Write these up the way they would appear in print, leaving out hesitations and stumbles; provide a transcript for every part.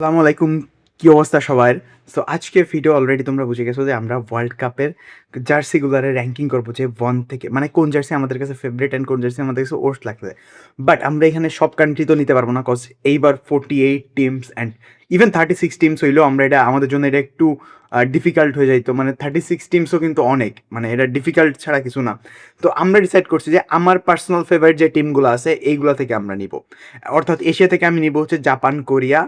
আসসালামু আলাইকুম। কি অবস্থা সবার? সো আজকের ভিডিও অলরেডি তোমরা বুঝে গেছো যে আমরা ওয়ার্ল্ড কাপের জার্সিগুলারে র‍্যাংকিং করব যে 1 থেকে মানে কোন জার্সি আমাদের কাছে ফেভারিট অ্যান্ড কোন জার্সি আমাদের কাছে ওর্স্ট লাগছে। বাট আমরা এখানে সব কান্ট্রি তো নিতে পারবো না কজ এইবার 48 টিমস অ্যান্ড ইভেন 36 টিমস হইলেও আমরা এটা আমাদের জন্য এটা একটু ডিফিকাল্ট হয়ে যাইতো। মানে 36 টিমসও কিন্তু অনেক। মানে এটা ডিফিকাল্ট ছাড়া কিছু না। তো আমরা ডিসাইড করছি যে আমার পার্সোনাল ফেভারিট যে টিমগুলো আছে এইগুলা থেকে আমরা নিবো। অর্থাৎ এশিয়া থেকে আমি নিবো হচ্ছে জাপান, কোরিয়া।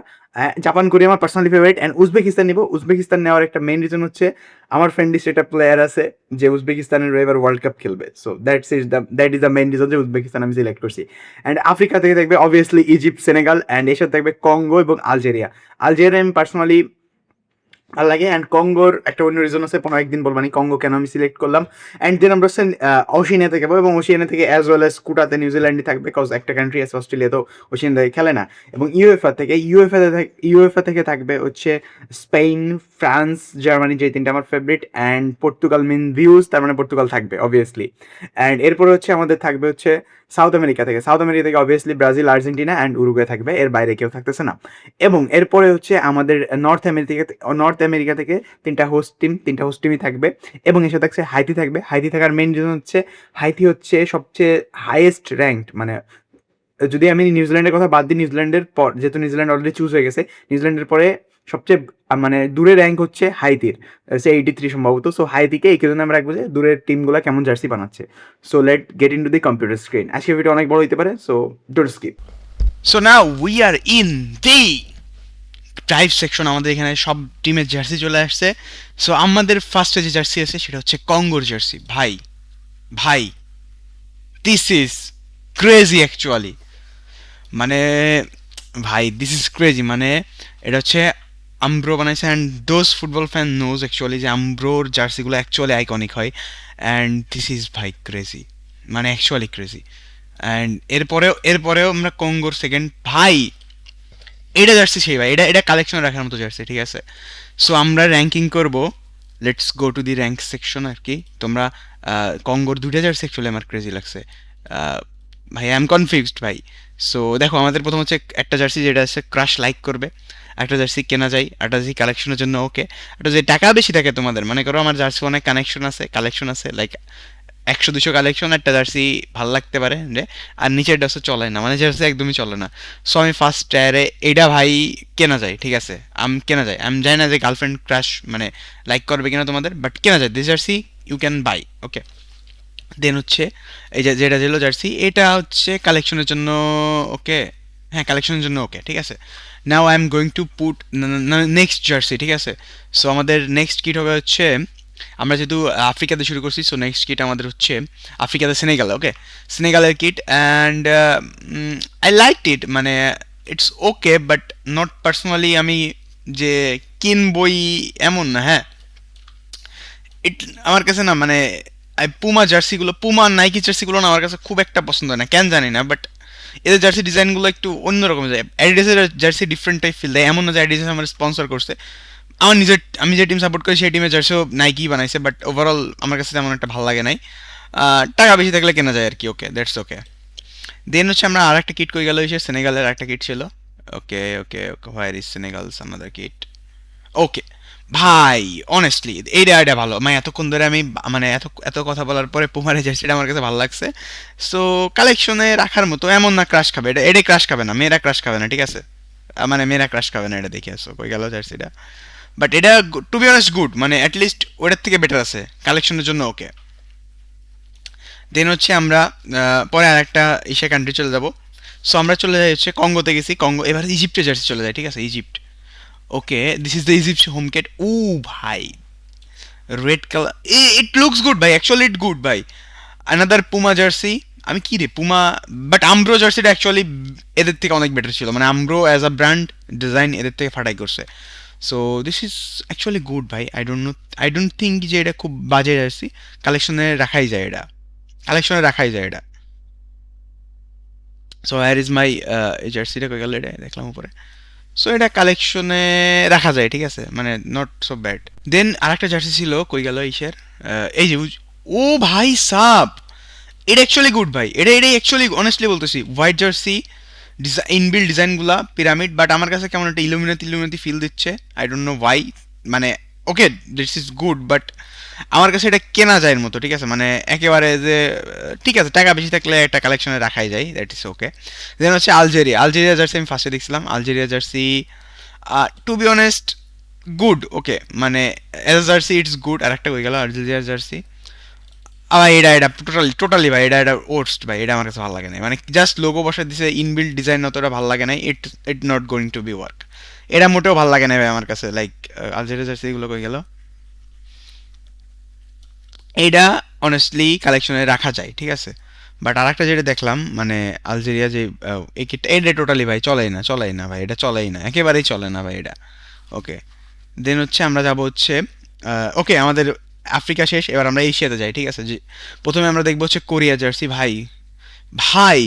জাপান, কোরিয়া আমার পার্সোনালি ফেভারিট অ্যান্ড উজবেকিস্তান নিবো। উজবেকিস্তান নেওয়ার একটা মেইন রিজন হচ্ছে আমার ফ্রেন্ড লিস্টে একটা প্লেয়ার আছে যে উজবেকিস্তানের হয়ে এবার ওয়ার্ল্ড কাপ খেলবে। So that is the main reason যে উজবেকিস্তান আমি সিলেক্ট করছি। অ্যান্ড আফ্রিকা থেকে থাকবে অবভিয়াসলি ইজিপ্ট, সেনেগাল অ্যান্ড এর সাথে থাকবে কঙ্গো এবং আলজেরিয়া। আলজেরিয়া আমি পার্সোনালি ভাল লাগে অ্যান্ড কঙ্গোর একটা অন্য রিজন আছে, পনেরো একদিন বলবানি কঙ্গো কেন আমি সিলেক্ট করলাম। অ্যান্ড দেন আমরা হচ্ছে ওশিনিয়া থেকে পাবো এবং ওশিনিয়া থেকে অ্যাজ ওয়েল অ্যাজ কুটাতে নিউজিল্যান্ডই থাকবে কজ একটা কান্ট্রি আছে অস্ট্রেলিয়া, তো ওশিনিয়া থেকে খেলে না। এবং ইউএফএ থেকে থাকবে হচ্ছে স্পেন, ফ্রান্স, জার্মানি, যে তিনটা আমার favourite and Portugal mean views, তার মানে পর্তুগাল থাকবে অবভিয়াসলি। অ্যান্ড এরপরে হচ্ছে আমাদের থাকবে হচ্ছে সাউথ আমেরিকা থেকে obviously Brazil, Argentina and Uruguay থাকবে, এর বাইরে কেউ থাকতেছে না। এবং এরপরে হচ্ছে আমাদের নর্থ আমেরিকা থেকে তিনটা হোস্ট টিমই থাকবে এবং এসে থাকছে হাইতি থাকার মেইন রিজন হচ্ছে হাইতি হচ্ছে সবচেয়ে হাইয়েস্ট র্যাঙ্কড। মানে যদি আমি নিউজিল্যান্ডের কথা বাদ দিই, নিউজিল্যান্ডের পর যেহেতু নিউজিল্যান্ড অলরেডি চুজ হয়ে গেছে, নিউজিল্যান্ডের পরে সবচেয়ে মানে দূরে র্যাঙ্ক হচ্ছে হাইতির, সে 83 সম্ভবত। সো হাইতিকে এই কারণে আমরা রাখবো যে দূরের টিমগুলো কেমন জার্সি বানাচ্ছে। So late get in to the computer screen. আজকে ভিডিও অনেক বড় হতে পারে, so don't skip. So now we are in the drive section. আমাদের এখানে সব টিমের জার্সি চলে আসছে। সো আমাদের ফার্স্টে যে জার্সি আছে সেটা হচ্ছে কঙ্গোর জার্সি। ভাই ভাই দিস ইজ ক্রেজি অ্যাকচুয়ালি। মানে ভাই দিস ইজ ক্রেজি। মানে এটা হচ্ছে আমব্রো বানাইছে and those football fan knows actually যে আমব্রোর জার্সিগুলো অ্যাকচুয়ালি আইকনিক হয় অ্যান্ড দিস ইজ ভাই ক্রেজি, মানে অ্যাকচুয়ালি ক্রেজি। অ্যান্ড এরপরেও আমরা কঙ্গোর সেকেন্ড ভাই এটা জার্সি সেই ভাই, এটা এটা কালেকশন রাখার মতো জার্সি, ঠিক আছে। সো আমরা র্যাঙ্কিং করব, let's go to the rank section আর কি। তোমরা কঙ্গোর দুইটা জার্সি অ্যাকচুয়ালি আমার ক্রেজি লাগছে। ভাই আই এম কনফিউজড ভাই। সো দেখো আমাদের প্রথম হচ্ছে একটা জার্সি যেটা আছে ক্রাশ লাইক করবে, একটা জার্সি কেনা যায়, একটা জার্সি কালেকশনের জন্য ওকে, একটা যে টাকা বেশি থাকে তোমাদের, মনে করো আমার জার্সি অনেক কালেকশন আছে লাইক 100-200 কালেকশন, একটা জার্সি ভাল লাগতে পারে যে, আর নিচের জার্সি চলে না, মানে জার্সি একদমই চলে না। সো আমি ফার্স্ট টায়ারে এইটা ভাই কেনা যায়, ঠিক আছে, কেনা যায়। আমি জানি না যে গার্লফ্রেন্ড ক্রাশ মানে লাইক করবে কিনা তোমাদের, বাট কেনা যায়, this jersey you can buy, okay. Then হচ্ছে এই যে যেটা ছিল জার্সি, এটা হচ্ছে কালেকশনের জন্য ওকে, হ্যাঁ কালেকশনের জন্য ওকে, ঠিক আছে। Now I am going to put next jersey, ঠিক আছে। সো আমাদের নেক্সট কিট হবে হচ্ছে, আমরা যেহেতু আফ্রিকাতে শুরু করছি, সো নেক্সট কিট আমাদের হচ্ছে আফ্রিকাতে সেনেগাল, ওকে, সেনেগালের কিট। অ্যান্ড আই লাইক ইট, মানে it's okay but not personally আমি যে কিনবই এমন না, হ্যাঁ। ইট আমার কাছে না মানে পুমা জার্সিগুলো, পুমা নাইকি জার্সিগুলো না আমার কাছে খুব একটা পছন্দ হয় না, কেন জানি না, বাট এদের জার্সি ডিজাইনগুলো একটু অন্যরকম যায়। অ্যাডিডাসের জার্সি ডিফারেন্ট টাইপ ফিল দেয়, এমন না যে অ্যাডিডাস আমার স্পন্সর করছে। আমি যে টিম সাপোর্ট করি সেই টিমের জার্সিও নাইকি বানাইছে, বাট ওভারঅল আমার কাছে তেমন একটা ভালো লাগে নাই। টাকা বেশি থাকলে কেনা যায় আর কি, ওকে দ্যাটস ওকে। দেন হচ্ছে আমরা আর একটা কিট করে গেল, সেনেগালের একটা কিট ছিল, ওকে ওকে ওকে, হোয়ার ইজ সেনেগালস আমাদের কিট, ওকে। ভাই অনেস্টলি এইটা আইডিয়া ভালো, মানে এতক্ষণ ধরে আমি মানে এত এত কথা বলার পরে পুমারে জার্সিটা আমার কাছে ভালো লাগছে। সো কালেকশনে রাখার মতো, এমন না ক্রাশ খাবে, এটা ক্রাশ খাবে না, মেয়েরা ক্রাশ খাবে না, ঠিক আছে। মানে মেয়েরা ক্রাশ খাবে না, এটা দেখে আসো কই গেল জার্সিটা। বাট এটা টু বি অনেস্ট গুড, মানে অ্যাটলিস্ট ওটার থেকে বেটার আছে, কালেকশনের জন্য ওকে। দেন হচ্ছে আমরা পরে আর একটা এশিয়া কান্ট্রি চলে যাব। সো আমরা চলে যাই হচ্ছে কঙ্গোতে গেছি, কঙ্গো, এবার ইজিপ্টের জার্সি চলে যায়, ঠিক আছে, Egypt, okay. This is the Egypt home kit. ও ভাই red colour, it looks good ভাই, অ্যাকচুয়ালি ইট গুড ভাই। আনাদার পুমা জার্সি, আমি কি রে পুমা, বাট আমব্রো জার্সিটা অ্যাকচুয়ালি এদের থেকে অনেক বেটার ছিল, মানে Umbro as a brand design এদের থেকে ফাটাই করছে। So this is actually good ভাই, আই ডোন্ট থিঙ্ক যে এটা খুব বাজে জার্সি, কালেকশনে রাখাই যায় এটা, কালেকশনে রাখাই যায় এটা। সো হ্যার ইজ মাই, এই জার্সিটা কই গেল, এটা দেখলাম উপরে। সো এটা কালেকশনে রাখা যায়, ঠিক আছে, মানে নট সো ব্যাড। দেন আরেকটা জার্সি ছিল, কই গেল ইসের, এই যে ও ভাই সাব, এটা অ্যাকচুয়ালি গুড ভাই, এটা অ্যাকচুয়ালি অনেস্টলি বলতেছি, হোয়াইট জার্সি ইনবিল্ড ডিজাইনগুলা পিরামিড, বাট আমার কাছে কেমন একটা ইলুমিনাতি ফিল দিচ্ছে, আই ডোন্ট নো ওয়াই। মানে okay, this is good, but আমার কাছে এটা কেনা যায় এর মতো, ঠিক আছে, মানে একেবারে যে ঠিক আছে টাকা বেশি থাকলে একটা কালেকশনে রাখাই যায়, দ্যাট ইজ ওকে। দেন হচ্ছে আলজেরিয়া জার্সি আমি ফার্স্টে দেখছিলাম। Algeria jersey to be honest good, okay, মানে as a jersey it's good. আর একটা হয়ে গেল আলজেরিয়া জার্সি, ভাই এটা টোটালি ভাই, এটা ওর্স্ট ভাই, এটা আমার কাছে ভালো লাগে না। মানে জাস্ট লোগো বসে দিছে, ইনবিল্ড ডিজাইন অতটা ভালো লাগে না, it not going to be work. এটা মোটেও ভালো লাগে না ভাই আমার কাছে। লাইক আলজেরিয়া জার্সি এগুলো কই গেল, এইটা অনেস্টলি কালেকশনে রাখা যায়, ঠিক আছে। বাট আর একটা যেটা দেখলাম, মানে আলজেরিয়া যে এই কিটটা, এটা টোটালি ভাই চলেই না ভাই, এটা চলেই না, একেবারেই চলে না ভাই এটা। ওকে, দেন হচ্ছে আমরা যাব হচ্ছে ওকে আমাদের আফ্রিকা শেষ, এবার আমরা এশিয়াতে যাই, ঠিক আছে। যে প্রথমে আমরা দেখবো হচ্ছে কোরিয়া জার্সি। ভাই ভাই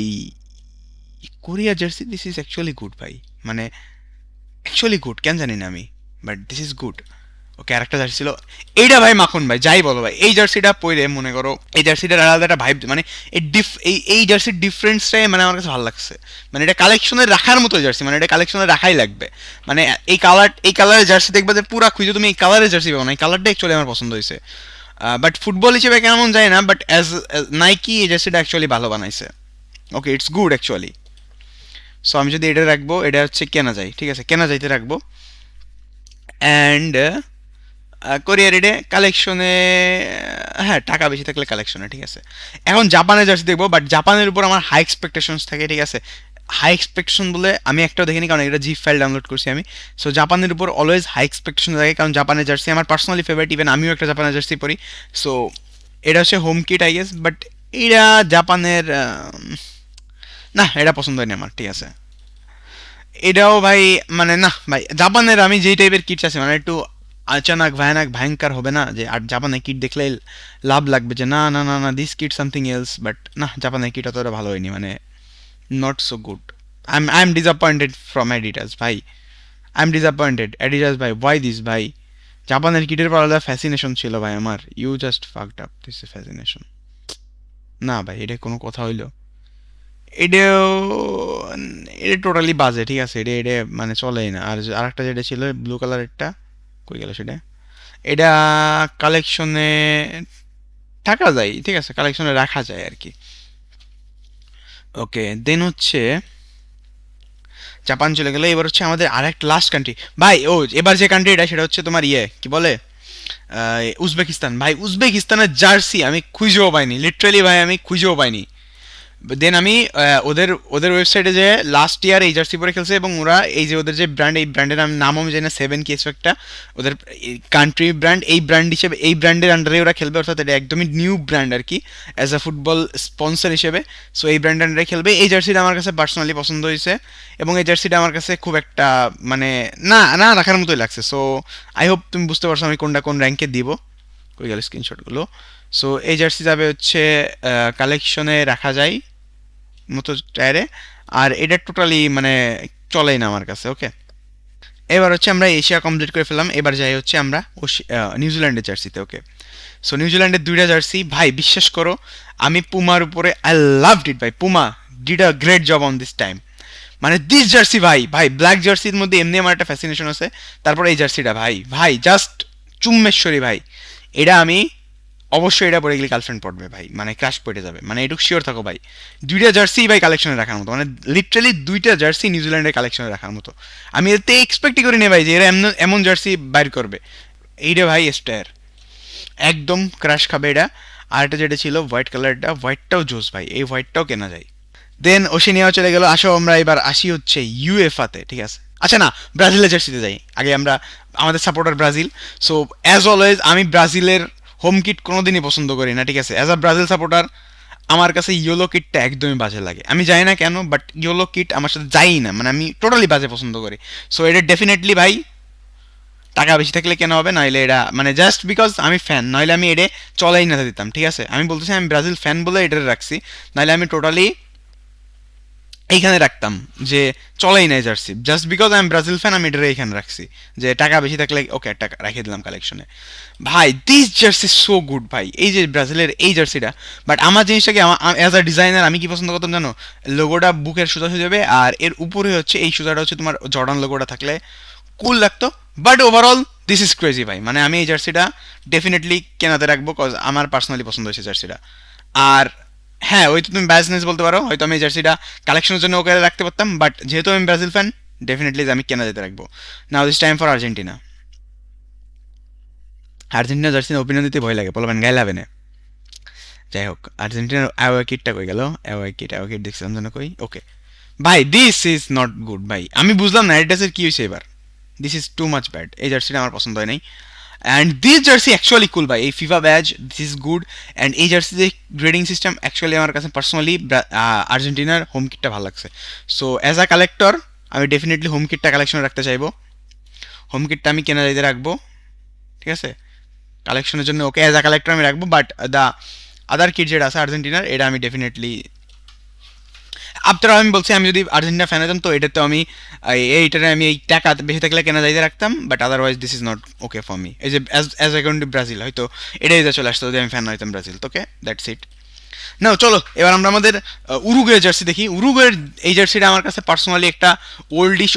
Korea jersey this is actually good ভাই, মানে অ্যাকচুয়ালি গুড, কেন জানি না আমি, বাট দিস ইজ গুড। ওকে, আরেকটা জার্সি ছিল, এইটা ভাই মাখন ভাই, যাই বলো ভাই, এই জার্সিটা পরে মনে করো, এই জার্সিটার আলাদা একটা ভাইব, মানে এই জার্সির ডিফারেন্সটাই মানে আমার কাছে ভালো লাগছে। মানে এটা কালেকশনে রাখার মতো জার্সি, মানে এটা কালেকশনে রাখাই লাগবে। মানে এই কালারের জার্সি দেখবে যে পুরা খুঁজে তুমি এই কালারের জার্সি পাবো না, এই কালারটা অ্যাকচুয়ালি আমার পছন্দ হয়েছে। বাট ফুটবল হিসেবে কেমন যায় না, বাট অ্যাজ নাইকি এই জার্সিটা অ্যাকচুয়ালি ভালো বানাইছে। ওকে, ইটস গুড অ্যাকচুয়ালি। সো আমি যদি এটা রাখবো, এটা হচ্ছে কেনা যায়, ঠিক আছে, কেনা যাইতে রাখবো। অ্যান্ড কোরিয়ার এডে কালেকশনে, হ্যাঁ টাকা বেশি থাকলে কালেকশনে, ঠিক আছে। এখন জাপানের জার্সি দেখবো, বাট জাপানের উপর আমার হাই এক্সপেকটেশনস থাকে, ঠিক আছে। হাই এক্সপেকটেশন বলে আমি একটাও দেখিনি, কারণ এটা জিপ ফাইল ডাউনলোড করছি আমি। সো জাপানের উপর অলওয়েজ হাই এক্সপেকটেশন থাকে, কারণ জাপানের জার্সি আমার পার্সোনালি ফেভারিট, ইভেন আমিও একটা জাপানের জার্সি পরি। সো এটা হচ্ছে home kit I guess, but এটা জাপানের না, এটা পছন্দ হয়নি আমার, ঠিক আছে। এটাও ভাই, মানে না ভাই, জাপানের আমি যেই টাইপের কিটস আছে, মানে একটু আচানক ভয়ঙ্কর হবে না, যে আর জাপানের কিট দেখলে লাভ লাগবে যে না না না না this kit something else, but না, জাপানের কিট অতটা ভালো হয়নি, মানে not so good. I am disappointed from এডিটাস ভাই, আই এম ডিসঅ্যাপয়েন্টেড এডিটাস ভাই, ওয়াই দিস ভাই। জাপানের কিটের পর আলাদা ফ্যাসিনেশন ছিল ভাই আমার, you just fucked up this fascination. না ভাই, এটা কোনো কথা হইলো? এটাও, এটা টোটালি বাজে, ঠিক আছে, এটা মানে চলেই না। আর আরেকটা যেটা ছিল ব্লু কালারেরটা, কই গেল সেটা, এটা কালেকশনে থাকা যায়, ঠিক আছে, কালেকশনে রাখা যায় আর কি। ওকে, দেন হচ্ছে জাপান চলে গেলে, এবার হচ্ছে আমাদের আরেকটা লাস্ট কান্ট্রি ভাই। ও এবার যে কান্ট্রিটা সেটা হচ্ছে তোমার কি বলে, উজবেকিস্তান। ভাই উজবেকিস্তানের জার্সি আমি খুঁজেও পাইনি, লিটারালি ভাই আমি খুঁজেও পাইনি। দেন আমি ওদের ওদের ওয়েবসাইটে যে লাস্ট ইয়ার এই জার্সি পরে খেলছে, এবং ওরা এই যে ওদের যে ব্র্যান্ড, এই ব্র্যান্ডের নামও আমি জানি না, 7 কি একটা ওদের কান্ট্রি ব্র্যান্ড, এই ব্র্যান্ড হিসেবে এই ব্র্যান্ডের আন্ডারে ওরা খেলবে, অর্থাৎ এটা একদমই নিউ ব্র্যান্ড আর কি, অ্যাজ আ ফুটবল স্পন্সর হিসেবে। সো এই ব্র্যান্ড আন্ডারে খেলবে। এই জার্সিটা আমার কাছে পার্সোনালি পছন্দ হয়েছে, এবং এই জার্সিটা আমার কাছে খুব একটা মানে না না রাখার মতোই লাগছে। সো আই হোপ তুমি বুঝতে পারছো আমি কোনটা কোন র্যাঙ্কে দিব। কই গেল স্ক্রিনশটগুলো? সো এই জার্সি যাবে হচ্ছে কালেকশনে রাখা যায় মতো টায়ারে, আর এটা টোটালি মানে চলেই না আমার কাছে। ওকে, এবার হচ্ছে আমরা এশিয়া কমপ্লিট করে ফেললাম, এবার যাই হচ্ছে আমরা নিউজিল্যান্ডের জার্সিতে। ওকে, সো নিউজিল্যান্ডের দুইটা জার্সি ভাই, বিশ্বাস করো আমি পুমার উপরে আই লাভড ইট ভাই, Puma did a great job on this time. মানে দিস জার্সি ভাই, ব্ল্যাক জার্সির মধ্যে এমনি আমার একটা ফ্যাসিনেশন আছে, তারপর এই জার্সিটা ভাই জাস্ট চুম্মেশ্বরী ভাই। এটা আমি অবশ্যই এটা পরে গেলে গার্লফ্রেন্ড পড়বে ভাই, মানে ক্রাশ পড়ে যাবে, মানে এটুকু শিওর থাকো ভাই। দুইটা জার্সি ভাই কালেকশনে রাখার মতো, মানে লিটারালি দুইটা জার্সি নিউজিল্যান্ডের কালেকশনে রাখার মতো। আমি এতে এক্সপেক্টই করি না ভাই যে এরা এমন জার্সি বাইর করবে। এইটা ভাই স্টার একদম ক্রাশ খাবে এটা। আর এটা যেটা ছিল হোয়াইট কালারটা, হোয়াইটটাও জোস ভাই, এই হোয়াইটটাও কেনা যায়। দেন ওশেনিয়াও চলে গেল, আসো আমরা এবার আসি হচ্ছে ইউএফাতে, ঠিক আছে। আচ্ছা না, ব্রাজিলের জার্সিতে যাই আগে আমরা, আমাদের supporter Brazil. So as always আমি ব্রাজিলের হোম কিট কোনোদিনই পছন্দ করি না, ঠিক আছে। অ্যাজ আ ব্রাজিল সাপোর্টার আমার কাছে ইয়েলো কিটটা একদমই বাজে লাগে, আমি জানি না কেন, বাট ইয়েলো কিট আমার সাথে যাই না, মানে আমি টোটালি বাজে পছন্দ করি। সো এটা ডেফিনেটলি ভাই টাকা বেশি থাকলে কেন হবে, নাহলে এটা মানে জাস্ট বিকজ আমি ফ্যান, নাহলে আমি এটা চলাই না দিতাম, ঠিক আছে। আমি বলতেছি আমি ব্রাজিল ফ্যান বলে এটা রাখছি, নাহলে আমি টোটালি এইখানে রাখতাম, যে চলেই নাই jersey, just because I am Brazil fan আমি এটা এইখানে রাখছি, যে টাকা বেশি থাকলে ওকে টাকা রেখে দিলাম কালেকশনে। ভাই দিস জার্সি সো গুড ভাই, এই যে ব্রাজিলের এই জার্সিটা। বাট আমার জিনিসটাকে অ্যাজ আ ডিজাইনার আমি কি পছন্দ করতাম জানো, লোগোটা বুকের সোজা হয়ে যাবে আর এর উপরে হচ্ছে এই সোজাটা হচ্ছে তোমার জর্ডান লোগোটা থাকলে কুল লাগতো। But overall this is crazy ভাই, মানে আমি এই জার্সিটা ডেফিনেটলি কেনাতে রাখবো, কজ আমার পার্সোনালি পছন্দ হয়েছে জার্সিটা। আর হ্যাঁ, ওই তো তুমি ব্যাজনেস বলতে পারো, হয়তো আমি এই জার্সিটা কালেকশনের জন্য ওকে রাখতে পারতাম, বাট যেহেতু আমি ব্রাজিল ফ্যান ডেফিনেটলি আমি কেনা যেতে রাখবো। Now this time for Argentina. Argentina jersey opinion দিতে ভয় লাগে, বলবেন গায়ে লাভে না। যাই হোক, আর্জেন্টিনার অ্যাওয়ে কিটটা কই গেল, অ্যাওয়ে কিট দেখছিলাম যেন কই। ওকে ভাই, দিস ইজ নট গুড ভাই, আমি বুঝলাম না অ্যাডিডাসের কি হয়েছে এবার, this is too much bad, এই জার্সিটা আমার পছন্দ হয় নাই। অ্যান্ড দিস জার্সি অ্যাকচুয়ালি কুল ভাই, এই FIFA badge this is good. And এই জার্সি যে গ্রেডিং সিস্টেম অ্যাকচুয়ালি আমার কাছে পার্সোনালি আর্জেন্টিনার হোম কিটটা ভালো লাগছে। সো অ্যাজ আ কালেক্টর আমি ডেফিনেটলি হোম কিটটা কালেকশন রাখতে চাইবো, হোম কিটটা আমি কেনা যাইতে রাখবো, ঠিক আছে, কালেকশনের জন্য ওকে অ্যাজ আ কালেক্টর আমি রাখবো। বাট দ্য আদার কিট যেটা আছে আর্জেন্টিনার, এটা আমি ডেফিনেটলি আফটার আমি বলছি, আমি যদি আর্জেন্টিনা ফ্যান হতাম তো এটাতে আমি এইটারে আমি এই টাকা বেশি থাকলে কেনা যাইতে রাখতাম, but otherwise this is not okay for me. এই যে অ্যাজ অ্যাকর্ডিং টু ব্রাজিল হয়তো এটাই যা চলে আসতো যদি আমি ফ্যান না হইতাম ব্রাজিল, তোকে দ্যাটস ইট। নাও চলো এবার আমরা আমাদের উরুগুয়ের জার্সি দেখি। উরুগুয়ের এই জার্সিটা আমার কাছে পার্সোনালি একটা ওল্ডিশ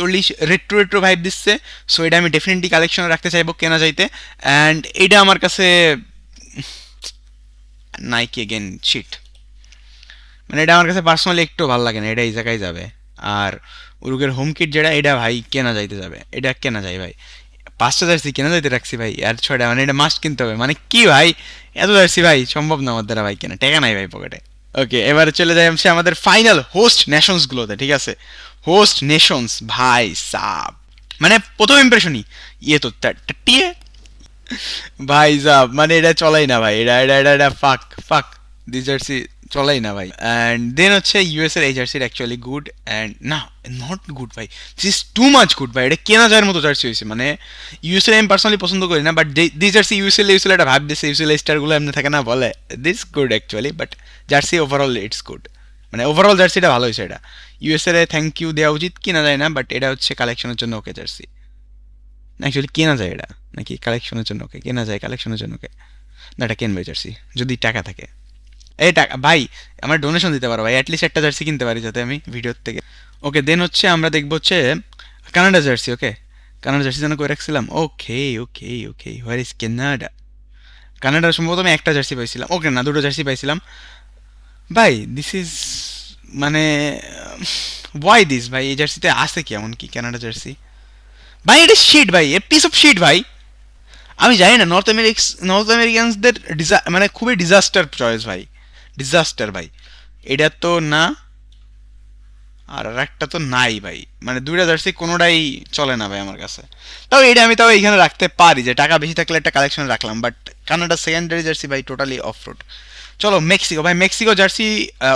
রেট্রো রেট্রো ভাইব দিচ্ছে, সো এটা আমি ডেফিনেটলি কালেকশনে রাখতে চাইবো কেনা যাইতে। অ্যান্ড এটা আমার কাছে নাইকি এগেন শিট, মানে এটা আমার কাছে পার্সোনালি একটু ভালো লাগে না, এটা এই জায়গায় যাবে। আর উরুগের হোম কিট যেটা, এটা ভাই কেনা যাইতে যাবে, এটা কেনা যায় ভাই, 5টা জার্সি কেনা যাইতে রাখছি ভাই, আর 6টা, মানে এটা মাস্ট কিনতে হবে, মানে কি ভাই এত জার্সি ভাই সম্ভব না আমার দ্বারা ভাই কেনা, টাকা নাই ভাই পকেটে। ওকে, এবারে চলে যাই হচ্ছে আমাদের ফাইনাল হোস্ট নেশনসগুলোতে, ঠিক আছে, হোস্ট নেশনস ভাই সাব, মানে প্রথম ইমপ্রেশনই ইয়ে তো টিয়ে ভাই সাব, মানে এটা চলাই না ভাই, এটা এটা এটা এটা ফাক ফাক, দিস জার্সি চলাই না ভাই। অ্যান্ড দেন হচ্ছে ইউএস এর এই জার্সিটা অ্যাকচুয়ালি গুড, অ্যান্ড না নট গুড ভাই, this is too much good ভাই, এটা কেনা যাওয়ার মতো জার্সি হয়েছে, মানে ইউএস এর আমি পার্সোনালি পছন্দ করি না, বাট দিস জার্সি ইউএসএল একটা ভাব দিচ্ছে, ইউএসএল স্টারগুলো এমনি থাকে না বলে, this good actually, but jersey overall it's good, মানে ওভারঅল জার্সিটা ভালো হয়েছে, এটা ইউএস এর থ্যাংক ইউ দেওয়া উচিত, কেনা যায় না, বাট এটা হচ্ছে কালেকশনের জন্য ওকে জার্সি, না অ্যাকচুয়ালি কেনা যায় এটা, নাকি কালেকশনের জন্য ওকে কেনা যায়, কালেকশনের জন্য ওকে, না এটা কেনবে জার্সি যদি টাকা থাকে, এই টাকা ভাই আমার ডোনেশন দিতে পারো ভাই, অ্যাটলিস্ট একটা জার্সি কিনতে পারি যাতে আমি ভিডিওর থেকে। ওকে দেন হচ্ছে আমরা দেখবো হচ্ছে কানাডা জার্সি। ওকে, কানাডা জার্সি যেন করে রাখছিলাম, ওকে ওকে ওকে, হোয়ার ইজ কানাডা, কানাডার সম্ভবত আমি একটা জার্সি পাইছিলাম, ওকে না দুটো জার্সি পাইছিলাম ভাই, দিস ইজ মানে ওয়াই দিস ভাই, এই জার্সিতে আছে কি এমন কি কানাডা জার্সি ভাই, এটা শিট ভাই, এ পিস অফ শিট ভাই, আমি জানি না নর্থ আমেরিকানসদের মানে খুবই ডিজাস্টার চয়েস ভাই, ডিজাস্টার ভাই, এটা তো না, আর একটা তো নাই ভাই, মানে দুইটা জার্সি কোনোটাই চলে না ভাই আমার কাছে। তাও এটা আমি তাও এখানে রাখতে পারি, যে টাকা বেশি থাকলে একটা কালেকশন রাখলাম, বাট কানাডা সেকেন্ডারি জার্সি ভাই টোটালি অফ রোড। চলো মেক্সিকো ভাই, মেক্সিকো জার্সি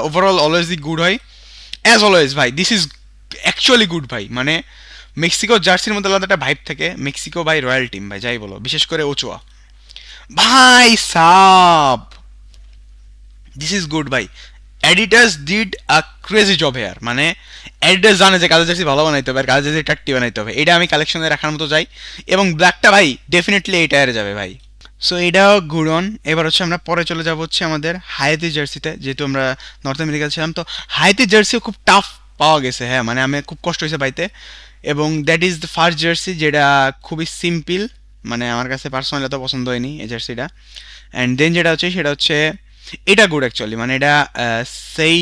ওভারঅল অলওয়েজই গুড হয়, অ্যাজ অলওয়েজ ভাই, দিস ইজ অ্যাকচুয়ালি গুড ভাই, মানে মেক্সিকো জার্সির মধ্যে আলাদা একটা ভাইব থাকে, মেক্সিকো ভাই রয়্যাল টিম ভাই যাই বলো, বিশেষ করে ওচোয়া ভাই সাব, দিস ইজ গুড ভাই, Adidas did a crazy job here, মানে অ্যাডিডাস জানে যে কাজের জার্সি ভালো বানাইতে হবে আর কাজের জার্সি টাট্টি বানাইতে হবে, এটা আমি কালেকশনে রাখার মতো যাই, এবং ব্ল্যাকটা ভাই ডেফিনেটলি এই টায়ারে যাবে ভাই। সো এটাও গুড অন। এবার হচ্ছে আমরা পরে চলে যাবো হচ্ছে আমাদের হায়াতি জার্সিতে, যেহেতু আমরা নর্থ আমেরিকা ছিলাম, তো হায়াতি জার্সিও খুব টাফ পাওয়া গেছে, হ্যাঁ মানে আমি খুব কষ্ট হয়েছে পাইতে, এবং that is the first jersey যেটা খুবই সিম্পল, মানে আমার কাছে পার্সোনালি এত পছন্দ হয়নি এই জার্সিটা। অ্যান্ড দেন যেটা হচ্ছে সেটা হচ্ছে এটা গুড অ্যাকচুয়ালি, মানে এটা সেই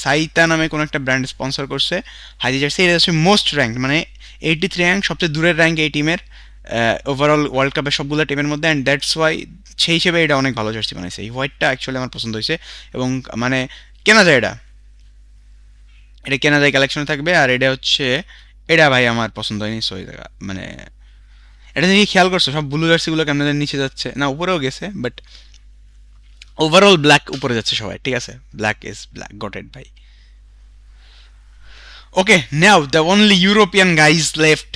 সাইতা নামে কোনো একটা ব্র্যান্ড স্পন্সর করছে হাইজি জার্সি, এটা হচ্ছে মোস্ট র্যাঙ্ক, মানে 83 র্যাঙ্ক, সবচেয়ে দূরের র্যাঙ্ক এই টিমের ওভারঅল ওয়ার্ল্ড কাপের সবগুলো টিমের মধ্যে, অ্যান্ড দ্যাটস ওয়াই সেই হিসেবে এটা অনেক ভালো জার্সি বানাইছে, এই হোয়াইটটা অ্যাকচুয়ালি আমার পছন্দ হয়েছে, এবং মানে কেনা যায় এটা, এটা কেনা যায় কালেকশনে থাকবে। আর এটা হচ্ছে এটা ভাই আমার পছন্দ হয়নি, সো এই জায়গা মানে এটা দেখি খেয়াল করছো সব ব্লু জার্সিগুলো কেমন নিচে যাচ্ছে, না উপরেও গেছে, বাট ওভারঅল ব্ল্যাক উপরে যাচ্ছে সবাই, ঠিক আছে, ব্ল্যাক ইজ ব্ল্যাক গটেড ভাই। Okay now the only European guys left,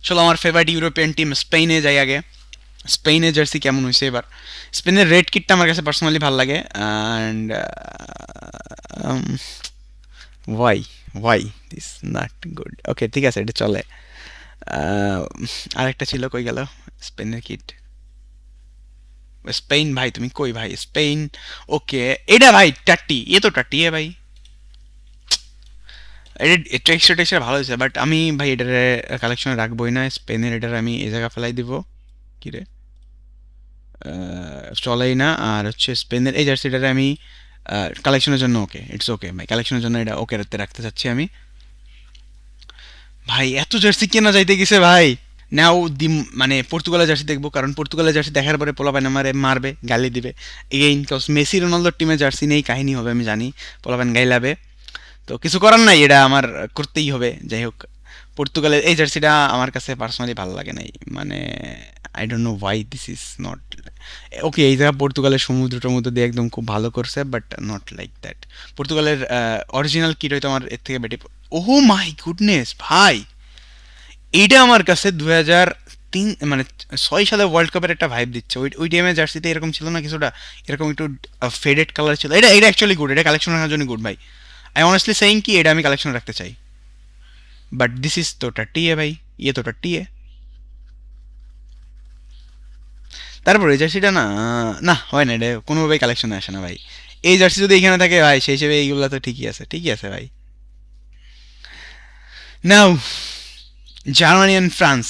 চলো আমার ফেভারিট ইউরোপিয়ান টিম স্পেনে যাই আগে। স্পেনের জার্সি কেমন হয়েছে এবার, স্পেনের রেড কিটটা আমার কাছে পার্সোনালি ভালো লাগে, and why why this not good. Okay ঠিক আছে, এটা চলে। আহ, আরেকটা ছিল, কই গেল স্পেনের কিট? স্পেন ভাই, তুমি কই ভাই? স্পেন। ওকে, এটা ভাই টাট্টি, এ তো টাট্টি এ ভাই। এটা টেক্সচার টেক্সচার ভালো হয়েছে, বাট আমি ভাই এটার কালেকশনে রাখবোই না। স্পেনের এটার আমি এই জায়গা ফেলাই দিব। কি রে, চলেই না। আর হচ্ছে স্পেনের এই জার্সিটারে আমি কালেকশনের জন্য ওকে, ইটস ওকে ভাই, কালেকশনের জন্য এটা ওকে রাখতে চাচ্ছি আমি। ভাই এত জার্সি কেনা যাইতে গেছে ভাই। নাও দি, মানে পর্তুগালের জার্সি দেখবো, কারণ পর্তুগালের জার্সি দেখার পরে পোলাপান আমারে মারবে, গালি দিবে এগেইন, কজ মেসি রোনালদোর টিমে জার্সি নেই, কাহিনী হবে আমি জানি, পোলাপান গাইলাবে। তো কিছু করার নাই, এটা আমার করতেই হবে। যাই হোক, পর্তুগালের এই জার্সিটা আমার কাছে পার্সোনালি ভালো লাগে নাই, মানে I don't know why this is not okay. এই জায়গা পর্তুগালের সমুদ্র টমুদ্র দিয়ে একদম খুব ভালো করছে, বাট নট লাইক দ্যাট। পর্তুগালের অরিজিনাল কিট হয়তো আমার এর থেকে বেটে। ওহো মাই গুডনেস ভাই, এইটা আমার কাছে 2003 মানে 6 সালে ওয়ার্ল্ড কাপের একটা ভাইব দিচ্ছে। ওই ওই টাইমে জার্সিতে এরকম ছিল না কিছুটা, এরকম একটু ফেডেড কালার ছিল। এটা এটা অ্যাকচুয়ালি গুড, এটা কালেকশন রাখার জন্য গুড ভাই। আই অনেস্টলি সেইং কি এটা আমি কালেকশন রাখতে চাই, বাট দিস ইজ তো টাট্টি এ ভাই, ইয়ে তো টাট্টি এ। তারপর এই জার্সিটা না, না হয় না, এটা কোনোভাবেই কালেকশনে আসে না ভাই। এই জার্সি যদি এখানে থাকে ভাই, সেই হিসেবে এইগুলো তো ঠিকই আছে, ঠিকই আছে ভাই। নাও জার্মানি অ্যান্ড ফ্রান্স।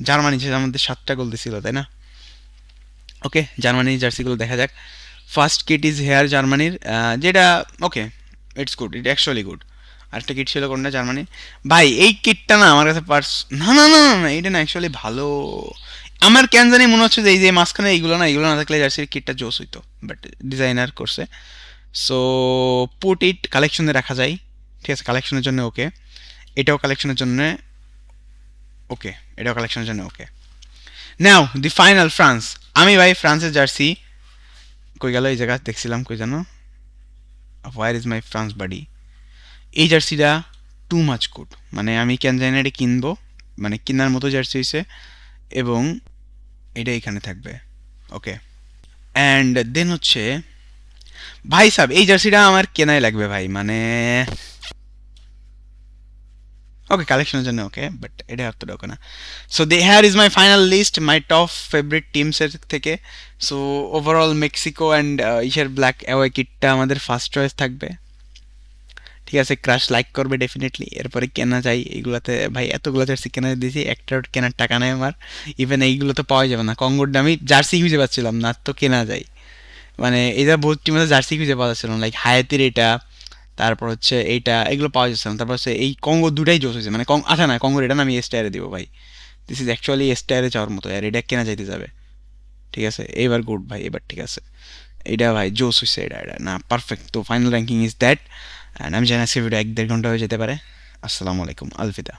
জার্মানি যে আমাদের 7টা গোল দিছিল, তাই না? ওকে, জার্মানির জার্সিগুলো দেখা যাক। ফার্স্ট কিট ইজ হেয়ার জার্মানির, যেটা okay, it's good, it actually good. আরেকটা কিট ছিল কোনটা জার্মানি ভাই, এই কিটটা না আমার কাছে না না না না না, এটা না অ্যাকচুয়ালি ভালো। আমার কেন জানি মনে হচ্ছে যে এই যে মাঝখানে এইগুলো না, এইগুলো না থাকলে জার্সির কিটটা জোস হইতো, বাট ডিজাইনার করছে। সো পুট ইট কালেকশনে রাখা যায়, ঠিক আছে, কালেকশনের জন্য ওকে। এটাও কালেকশনের জন্য ওকে, এটাও কালেকশনের জন্য ওকে। নাও দি ফাইনাল ফ্রান্স। আমি ভাই ফ্রান্সের জার্সি, কই গেল এই জায়গা দেখছিলাম, কই জানো, হোয়ার ইজ মাই ফ্রান্স বাডি। এই জার্সিটা টু মাচ গুড, মানে আমি কেন জানি না এটা কিনবো, মানে কেনার মতো জার্সি হয়েছে, এবং এটা এখানে থাকবে। ওকে, অ্যান্ড দেন হচ্ছে ভাই সাহেব, এই জার্সিটা আমার কেনাই লাগবে ভাই, মানে ওকে কালেকশনের জন্য ওকে, বাট এটা অতটা ওকে না। So they here is my final list, my top favourite টিমসের থেকে। সো ওভারঅল মেক্সিকো অ্যান্ড ইসের ব্ল্যাক অ্যাওয়ে কিটটা আমাদের ফার্স্ট চয়েস থাকবে, ঠিক আছে। ক্রাশ লাইক করবে ডেফিনেটলি। এরপরে কেনা যায় এইগুলোতে ভাই, এতগুলো জার্সি কেনা দিয়েছি, একটা কেনার টাকা নেই আমার। ইভেন এইগুলো তো পাওয়া যাবে না, কঙ্গোর দামি জার্সি খুঁজে পাচ্ছিলাম না, তো কেনা যায়। মানে এটা বহুত টিমে জার্সি খুঁজে পাওয়া যাচ্ছিল না, লাইক হায়াতির এটা, তারপর হচ্ছে এইটা, এগুলো পাওয়া যাচ্ছে না। তারপর হচ্ছে এই কঙ্গো দুটাই জোস হয়েছে, মানে আচ্ছা না, কঙ্গোর এটা না আমি এস টায়ারে দিব ভাই। দিস ইজ অ্যাকচুয়ালি এস টায়ারে যাওয়ার মতো, আর এটা কেনা যাইতে যাবে, ঠিক আছে। এবার গুড ভাই, এবার ঠিক আছে। এটা ভাই জোস হয়েছে, এটা এটা না পারফেক্ট। তো final ranking is that, and আমি জানি আজকে ভিডিও 1-1.5 ঘন্টা হয়ে যেতে পারে। আসসালামু আলাইকুম, আলফিদা।